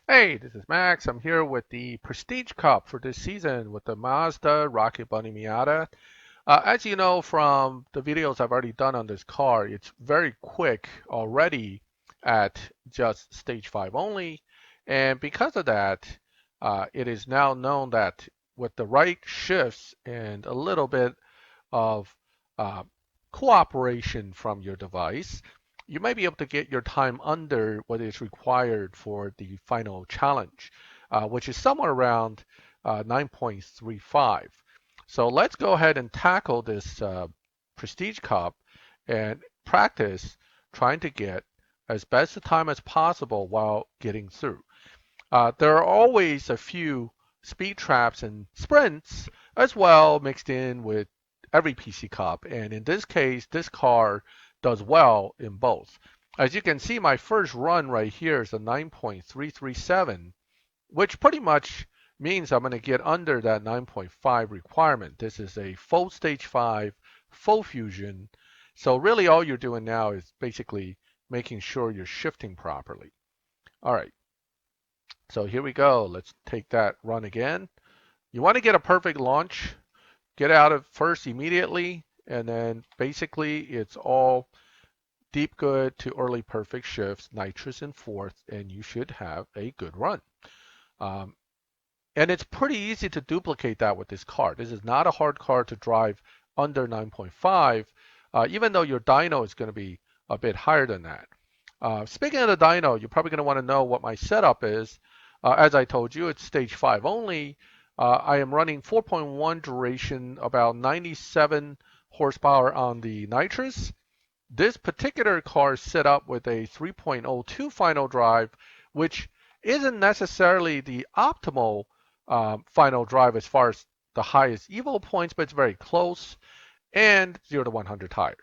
Hey, this is Max. I'm here with the Prestige Cup for this season with the Mazda Rocket Bunny Miata. As you know from the videos I've already done on this car, it's very quick already at just stage 5 only. And because of that, it is now known that with the right shifts and a little bit of uh, cooperation from your device, you may be able to get your time under what is required for the final challenge, which is somewhere around 9.35. So let's go ahead and tackle this Prestige Cup and practice trying to get as best a time as possible while getting through. There are always a few speed traps and sprints as well mixed in with every PC Cup. And in this case, this car does well in both. As you can see, my first run right here is a 9.337, which pretty much means I'm going to get under that 9.5 requirement. This is a full stage 5, full fusion. So really all you're doing now is basically making sure you're shifting properly. All right. So here we go. Let's take that run again. You want to get a perfect launch. Get out of first immediately, and then basically it's all deep good to early perfect shifts, nitrous in fourth, and you should have a good run. Um, and it's pretty easy to duplicate that with this car. This is not a hard car to drive under 9.5, even though your dyno is going to be a bit higher than that. Speaking of the dyno, you're probably going to want to know what my setup is. As I told you, it's stage 5 only. I am running 4.1 duration, about 97 horsepower on the nitrous. This particular car is set up with a 3.02 final drive, which isn't necessarily the optimal final drive as far as the highest EVO points, but it's very close, and 0 to 100 tire.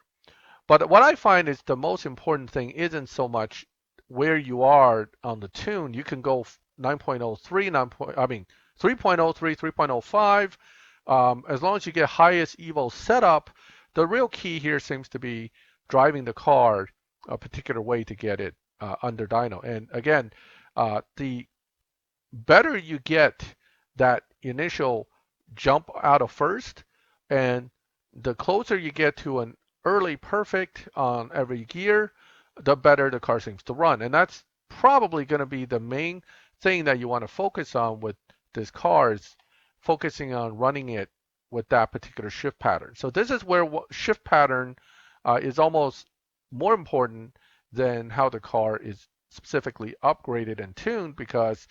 But what I find is the most important thing isn't so much where you are on the tune. You can go 9.03, 9. I mean 3.03, 3.05. As long as you get highest EVO setup, the real key here seems to be driving the car a particular way to get it under dyno. And again, the better you get that initial jump out of first, and the closer you get to an early perfect on every gear, the better the car seems to run. And that's probably going to be the main thing that you want to focus on with this car is focusing on running it with that particular shift pattern. So this is where shift pattern is almost more important than how the car is specifically upgraded and tuned, because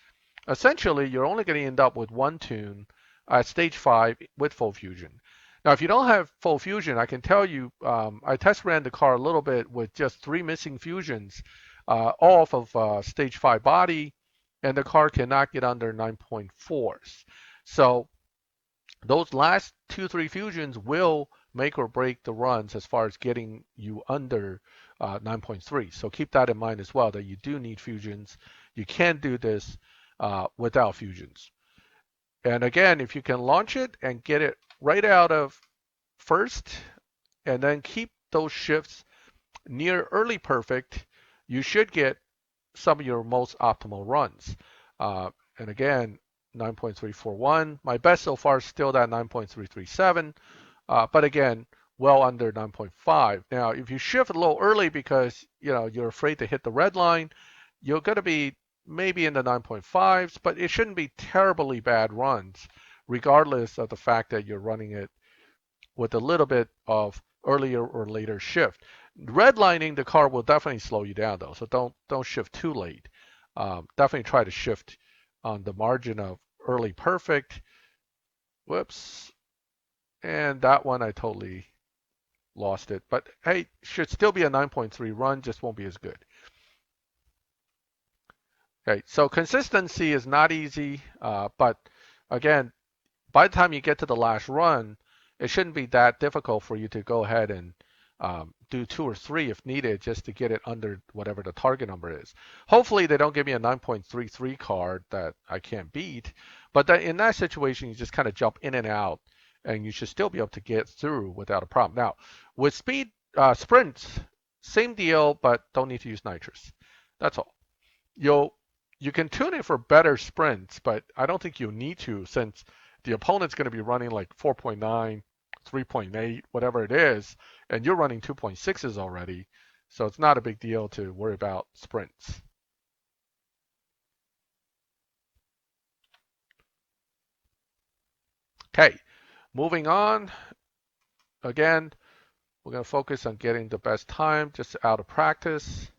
essentially you're only going to end up with one tune at stage 5 with full fusion. Now, if you don't have full fusion, I can tell you, I test ran the car a little bit with just 3 missing fusions off of stage 5 body, and the car cannot get under 9.4s. So those last 2, 3 fusions will make or break the runs as far as getting you under 9.3. So keep that in mind as well, that you do need fusions. You can't do this without fusions. And again, if you can launch it and get it right out of first and then keep those shifts near early perfect, you should get some of your most optimal runs. And again, 9.341. My best so far is still that 9.337, but again, well under 9.5. Now, if you shift a little early because you're afraid to hit the red line, you're going to be maybe in the 9.5s, but it shouldn't be terribly bad runs, regardless of the fact that you're running it with a little bit of earlier or later shift. Redlining the car will definitely slow you down though, so don't shift too late. Definitely try to shift on the margin of early perfect. Whoops, and that one I totally lost it. But hey, should still be a 9.3 run, just won't be as good. Okay, so consistency is not easy, but again, by the time you get to the last run, it shouldn't be that difficult for you to go ahead and do 2 or 3 if needed, just to get it under whatever the target number is. Hopefully they don't give me a 9.33 card that I can't beat, but in that situation you just kind of jump in and out, and you should still be able to get through without a problem. Now with speed sprints, same deal, but don't need to use nitrous. That's all. You'll You can tune it for better sprints, but I don't think you need to since the opponent's going to be running like 4.9, 3.8, whatever it is, and you're running 2.6s already. So it's not a big deal to worry about sprints. Okay, moving on. Again, we're going to focus on getting the best time just out of practice.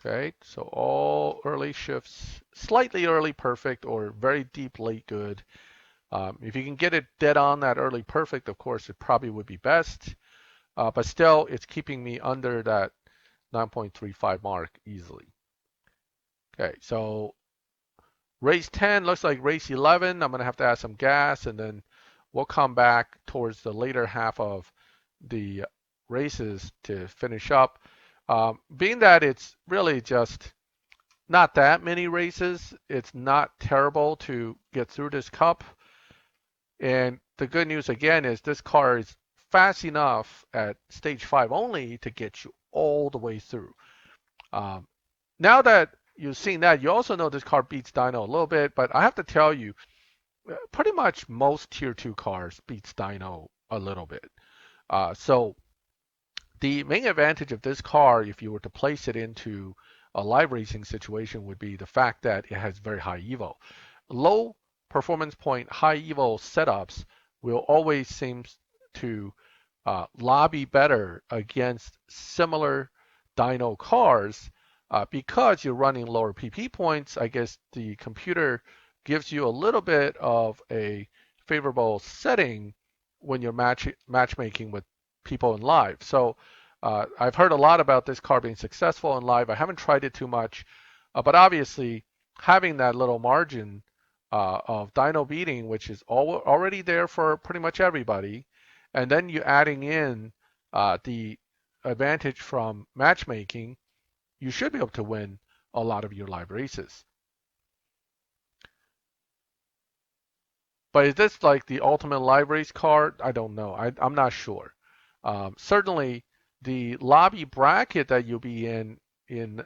Okay, so all early shifts, slightly early perfect or very deep late good. If you can get it dead on that early perfect, of course, it probably would be best. But still, it's keeping me under that 9.35 mark easily. Okay, so race 10 looks like race 11. I'm going to have to add some gas, and then we'll come back towards the later half of the races to finish up. Being that it's really just not that many races, it's not terrible to get through this cup. And the good news again is this car is fast enough at stage 5 only to get you all the way through. Um, Now that you've seen that, you also know this car beats dyno a little bit, but I have to tell you, pretty much most tier 2 cars beats dyno a little bit. So the main advantage of this car, if you were to place it into a live racing situation, would be the fact that it has very high evo. Low performance point, high evo setups will always seem to lobby better against similar dyno cars because you're running lower PP points. I guess the computer gives you a little bit of a favorable setting when you're matchmaking with people in live. So I've heard a lot about this car being successful in live. I haven't tried it too much, but obviously having that little margin of dyno beating, which is already there for pretty much everybody, and then you adding in the advantage from matchmaking, you should be able to win a lot of your live races. But is this like the ultimate live race car? I don't know. I'm not sure. Certainly, the lobby bracket that you'll be in a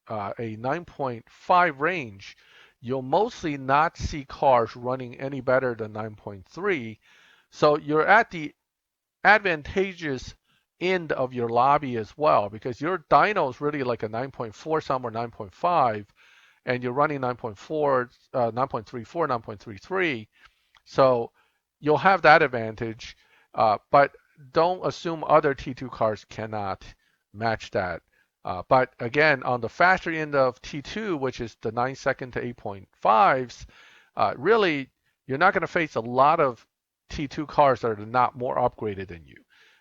9.5 range, you'll mostly not see cars running any better than 9.3. So you're at the advantageous end of your lobby as well because your dyno is really like a 9.4 somewhere 9.5 and you're running 9.4 9.34 9.33, so you'll have that advantage, but don't assume other T2 cars cannot match that. But again, on the faster end of T2, which is the 9-second to 8.5s, really, you're not going to face a lot of T2 cars that are not more upgraded than you.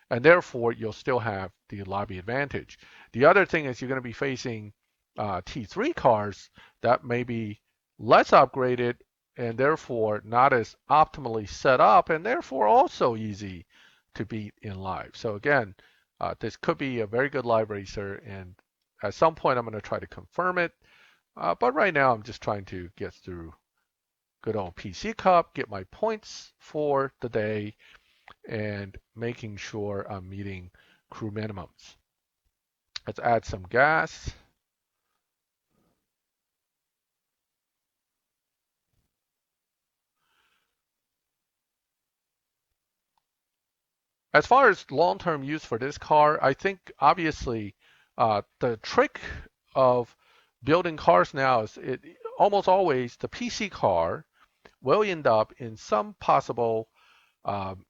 And therefore, you'll still have the lobby advantage. The other thing is you're going to be facing T3 cars that may be less upgraded and therefore not as optimally set up and therefore also easy to beat in live. So again, this could be a very good live racer, and at some point I'm going to try to confirm it. But right now I'm just trying to get through good old PC Cup, get my points for the day, and making sure I'm meeting crew minimums. Let's add some gas. As far as long-term use for this car, I think obviously the trick of building cars now is almost always the PC car will end up in some possible um,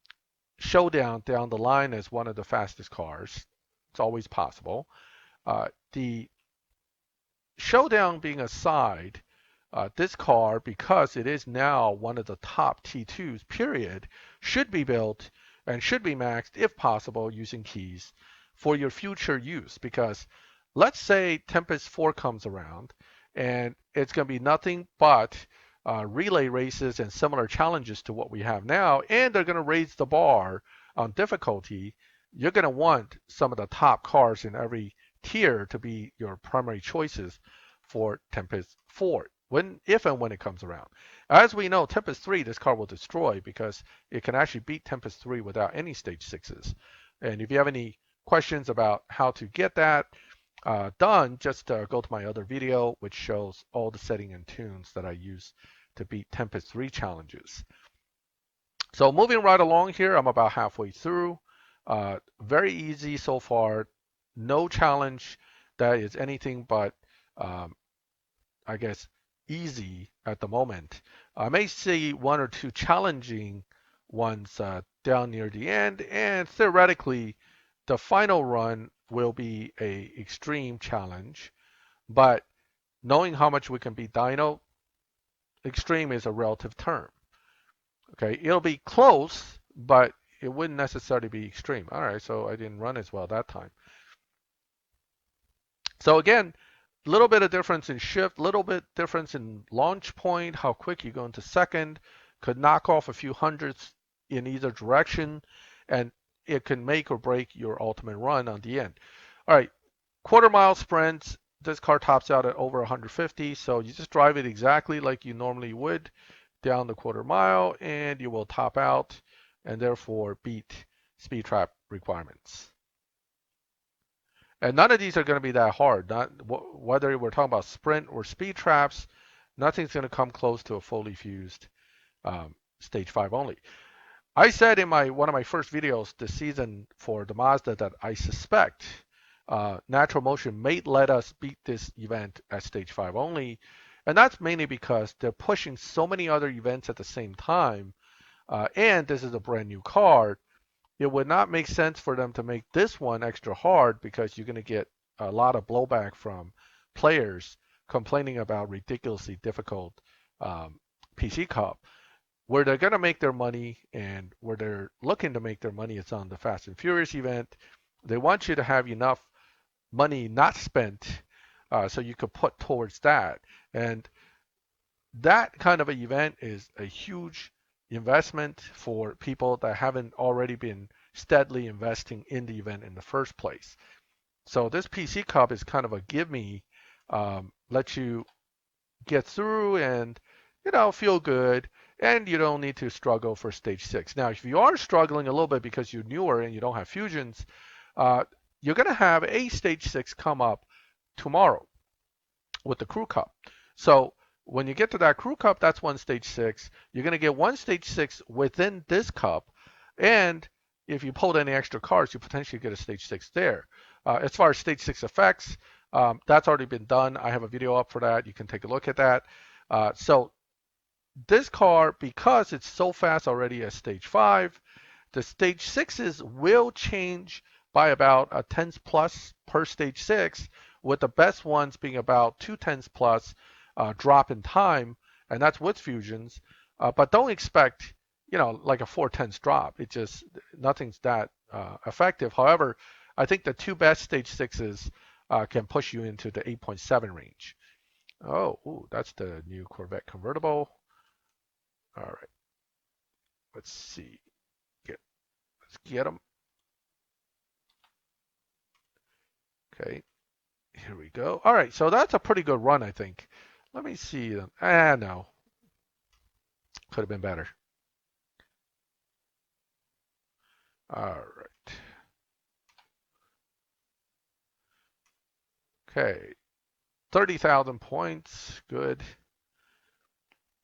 showdown down the line as one of the fastest cars. It's always possible. The showdown being aside, this car, because it is now one of the top T2s, period, should be built and should be maxed, if possible, using keys for your future use. Because let's say Tempest 4 comes around and it's going to be nothing but relay races and similar challenges to what we have now, and they're going to raise the bar on difficulty. You're going to want some of the top cars in every tier to be your primary choices for Tempest 4 if and when it comes around. As we know, Tempest 3 this car will destroy because it can actually beat Tempest 3 without any stage 6s. And if you have any questions about how to get that, done, just go to my other video, which shows all the setting and tunes that I use to beat Tempest 3 challenges. So moving right along here, I'm about halfway through. Very easy so far. No challenge that is anything but, um, I guess, easy at the moment. I may see one or two challenging ones down near the end, and theoretically, the final run will be a extreme challenge. But knowing how much we can beat Dino, extreme is a relative term. Okay, it'll be close, but it wouldn't necessarily be extreme. All right, so I didn't run as well that time. So again, a little bit of difference in shift, little bit difference in launch point, how quick you go into second, could knock off a few hundreds in either direction, and it can make or break your ultimate run on the end. All right, quarter mile sprints, this car tops out at over 150, so you just drive it exactly like you normally would down the quarter mile, and you will top out and therefore beat speed trap requirements. And none of these are going to be that hard. Not whether we're talking about sprint or speed traps, nothing's going to come close to a fully fused stage 5 only. I said in one of my first videos this season for the Mazda that I suspect Natural Motion may let us beat this event at stage 5 only, and that's mainly because they're pushing so many other events at the same time, and this is a brand new car. It would not make sense for them to make this one extra hard because you're going to get a lot of blowback from players complaining about ridiculously difficult PC Cup. Where they're going to make their money and where they're looking to make their money is on the Fast and Furious event. They want you to have enough money not spent so you could put towards that. And that kind of an event is a huge investment for people that haven't already been steadily investing in the event in the first place. So this PC Cup is kind of a give me, let you get through and feel good, and you don't need to struggle for stage 6. Now, if you are struggling a little bit because you're newer and you don't have fusions, you're going to have a stage 6 come up tomorrow with the Crew Cup. So when you get to that Crew Cup, that's one stage 6. You're going to get one stage 6 within this cup, and if you pulled any extra cards, you potentially get a stage 6 there. As far as stage 6 effects, that's already been done. I have a video up for that. You can take a look at that. So this car, because it's so fast already at stage 5, the stage 6s will change by about a tenths plus per stage 6, with the best ones being about 2 tenths plus drop in time, and that's with fusions. But don't expect, like a 4 tenths drop. It just, nothing's that effective. However, I think the two best stage 6s can push you into the 8.7 range. Oh, ooh, that's the new Corvette convertible. All right, let's see. Let's get them. Okay, here we go. All right, so that's a pretty good run, I think. Let me see them. No, could have been better. All right. Okay, 30,000 points. Good.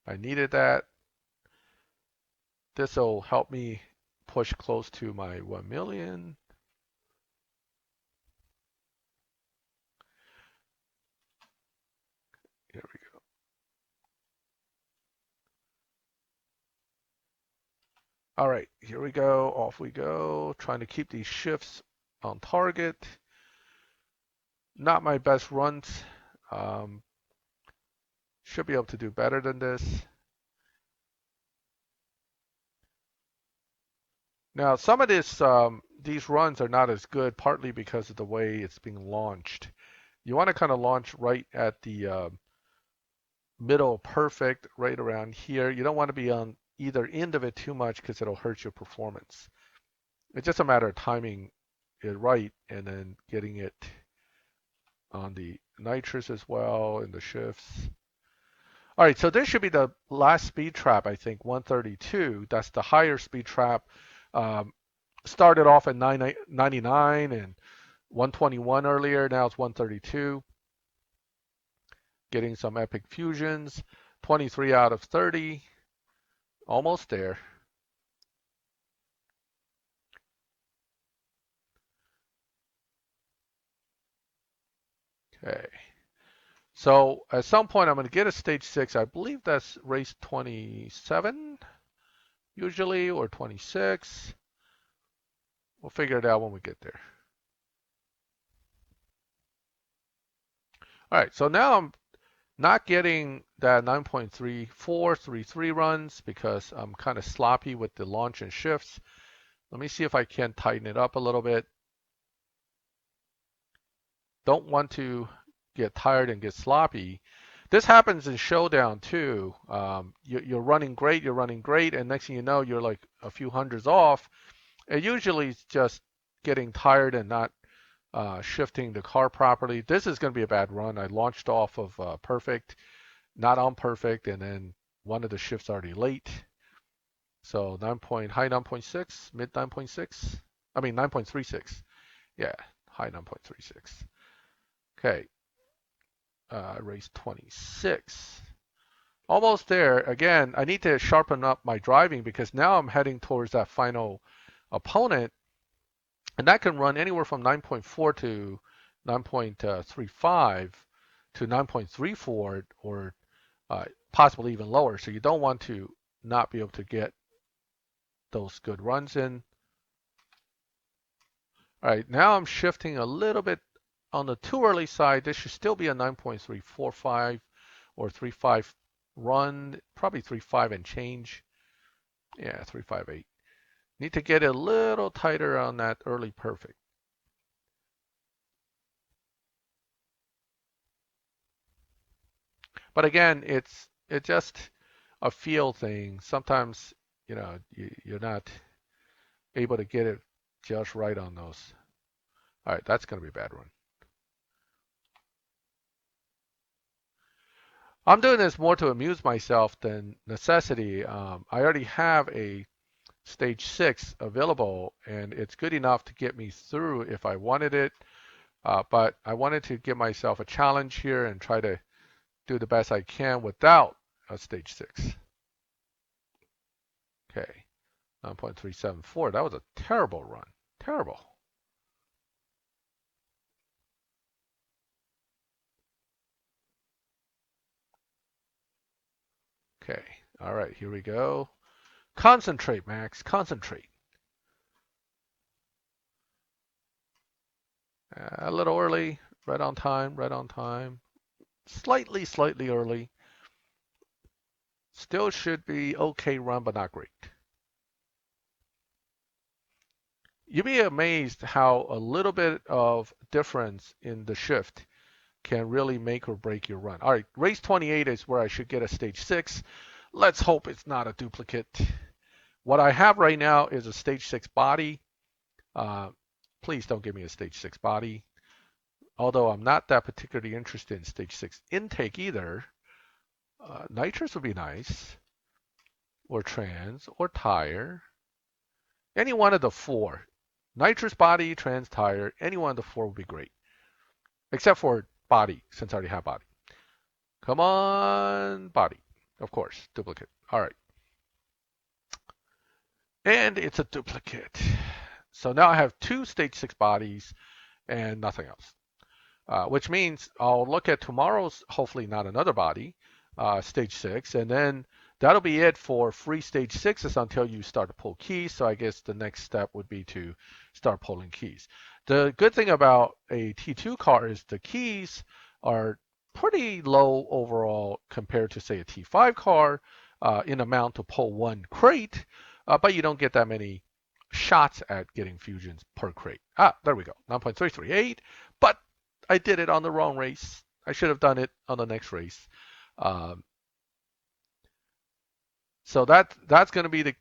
I needed that. This will help me push close to my 1 million. Here we go. All right, here we go. Off we go. Trying to keep these shifts on target. Not my best runs. Should be able to do better than this. Now, some of these runs are not as good, partly because of the way it's being launched. You want to kind of launch right at the middle perfect, right around here. You don't want to be on either end of it too much because it'll hurt your performance. It's just a matter of timing it right and then getting it on the nitrous as well and the shifts. All right, so this should be the last speed trap, I think, 132. That's the higher speed trap. Started off at 999 and 121 earlier, now it's 132. Getting some epic fusions. 23 out of 30. Almost there. Okay. So at some point I'm going to get a stage 6. I believe that's race 27 usually, or 26. We'll figure it out when we get there. All right, so now I'm not getting that 9.3433 runs because I'm kind of sloppy with the launch and shifts. Let me see if I can tighten it up a little bit. Don't want to get tired and get sloppy. This happens in Showdown too. You're running great, and next thing you know, you're like a few hundreds off. It usually is just getting tired and not shifting the car properly. This is going to be a bad run. I launched off of perfect, not on perfect, and then one of the shifts already late. So high 9.6, mid 9.6. I mean 9.36. Yeah, high 9.36. Okay, race 26. Almost there. Again, I need to sharpen up my driving because now I'm heading towards that final opponent, and that can run anywhere from 9.4 to 9.35 to 9.34 or possibly even lower. So you don't want to not be able to get those good runs in. All right, now I'm shifting a little bit on the too early side. This should still be a 9.345 or 35 run, probably 35 and change. Yeah, 358. Need to get a little tighter on that early perfect. But again, it's just a feel thing. Sometimes, you're not able to get it just right on those. All right, that's going to be a bad one. I'm doing this more to amuse myself than necessity. I already have a stage 6 available, and it's good enough to get me through if I wanted it. But I wanted to give myself a challenge here and try to do the best I can without a stage 6. Okay, 9.374. That was a terrible run. Terrible. Okay, all right, here we go. Concentrate, Max, concentrate. A little early, right on time, right on time. Slightly early. Still should be okay run, but not great. You'd be amazed how a little bit of difference in the shift can really make or break your run. All right, race 28 is where I should get a stage 6. Let's hope it's not a duplicate. What I have right now is a stage 6 body. Please don't give me a stage 6 body. Although I'm not that particularly interested in stage 6 intake either. Nitrous would be nice. Or trans, or tire. Any one of the four. Nitrous body, trans tire, any one of the four would be great. Except for body, since I already have body. Come on, body. Of course, duplicate. All right. And it's a duplicate. So now I have two stage 6 bodies and nothing else. Which means I'll look at tomorrow's, hopefully not another body, stage 6, and then that'll be it for free stage 6s until you start to pull keys. So I guess the next step would be to start pulling keys. The good thing about a T2 car is the keys are pretty low overall compared to, say, a T5 car in amount to pull one crate, but you don't get that many shots at getting fusions per crate. There we go, 9.338, but I did it on the wrong race. I should have done it on the next race. So that's going to be the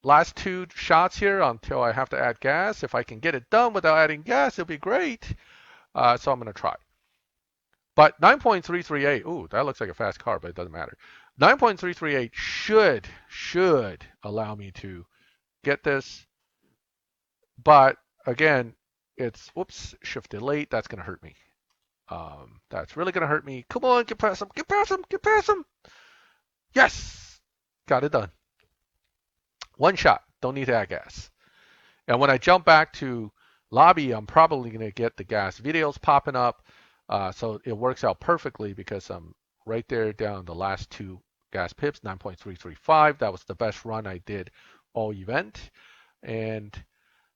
last two shots here until I have to add gas. If I can get it done without adding gas, it'll be great. So I'm going to try. But 9.338, ooh, that looks like a fast car, but it doesn't matter. 9.338 should allow me to get this. But again, It's, whoops, shift delayed. That's going to hurt me. That's really going to hurt me. Come on, get past him. Get past him. Get past him. Yes. Got it done. One shot. Don't need that gas. And when I jump back to lobby, I'm probably going to get the gas videos popping up. So it works out perfectly because I'm right there down the last two gas pips, 9.335. That was the best run I did all event. And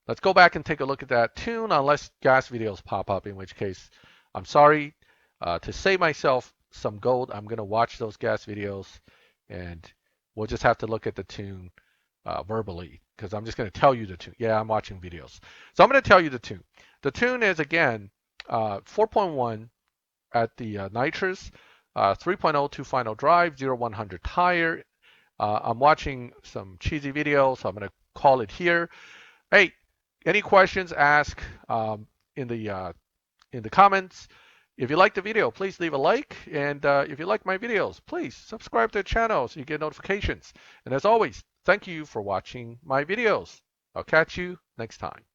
let's go back and take a look at that tune, unless gas videos pop up, in which case, I'm sorry. To save myself some gold, I'm going to watch those gas videos, and we'll just have to look at the tune verbally, because I'm just going to tell you the tune. Yeah, I'm watching videos. So I'm going to tell you the tune. The tune is, again, 4.1 at the nitrous, 3.0 to final drive, 0-100 tire. I'm watching some cheesy videos, so I'm going to call it here. Hey, any questions, ask in the comments. If you like the video, please leave a like. And if you like my videos, please subscribe to the channel so you get notifications. And as always, thank you for watching my videos. I'll catch you next time.